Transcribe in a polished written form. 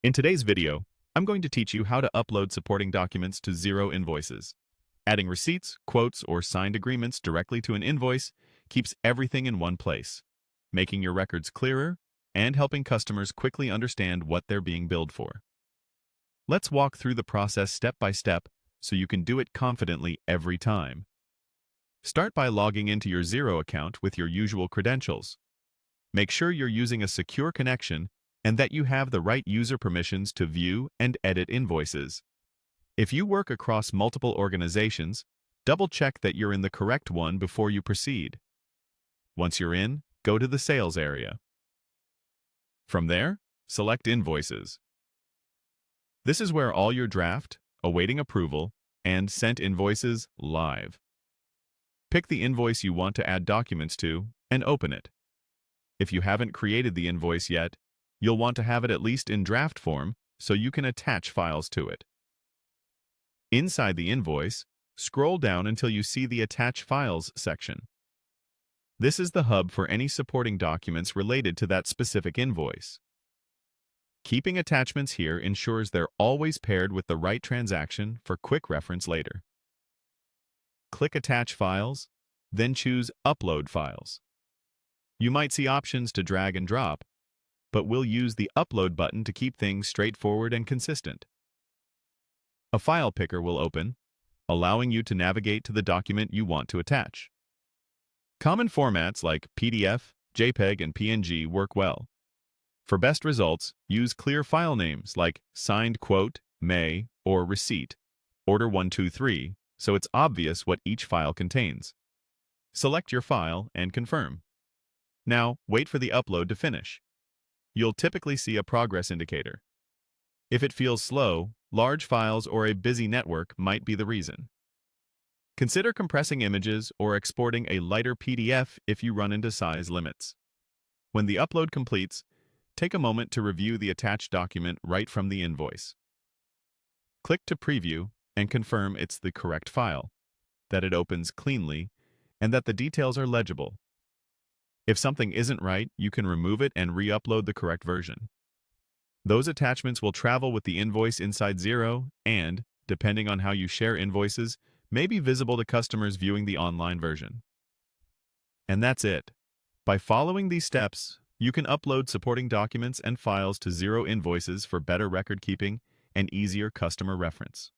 In today's video, I'm going to teach you how to upload supporting documents to Xero Invoices. Adding receipts, quotes, or signed agreements directly to an invoice keeps everything in one place, making your records clearer and helping customers quickly understand what they're being billed for. Let's walk through the process step by step so you can do it confidently every time. Start by logging into your Xero account with your usual credentials. Make sure you're using a secure connection and that you have the right user permissions to view and edit invoices. If you work across multiple organizations, double-check that you're in the correct one before you proceed. Once you're in, go to the Sales area. From there, select Invoices. This is where all your draft, awaiting approval, and sent invoices live. Pick the invoice you want to add documents to and open it. If you haven't created the invoice yet, you'll want to have it at least in draft form so you can attach files to it. Inside the invoice, scroll down until you see the Attach Files section. This is the hub for any supporting documents related to that specific invoice. Keeping attachments here ensures they're always paired with the right transaction for quick reference later. Click Attach Files, then choose Upload Files. You might see options to drag and drop, but we'll use the Upload button to keep things straightforward and consistent. A file picker will open, allowing you to navigate to the document you want to attach. Common formats like PDF, JPEG, and PNG work well. For best results, use clear file names like signed quote, may, or receipt, order 123, so it's obvious what each file contains. Select your file and confirm. Now, wait for the upload to finish. You'll typically see a progress indicator. If it feels slow, large files or a busy network might be the reason. Consider compressing images or exporting a lighter PDF if you run into size limits. When the upload completes, take a moment to review the attached document right from the invoice. Click to preview and confirm it's the correct file, that it opens cleanly, and that the details are legible. If something isn't right, you can remove it and re-upload the correct version. Those attachments will travel with the invoice inside Xero and, depending on how you share invoices, may be visible to customers viewing the online version. And that's it. By following these steps, you can upload supporting documents and files to Xero Invoices for better record keeping and easier customer reference.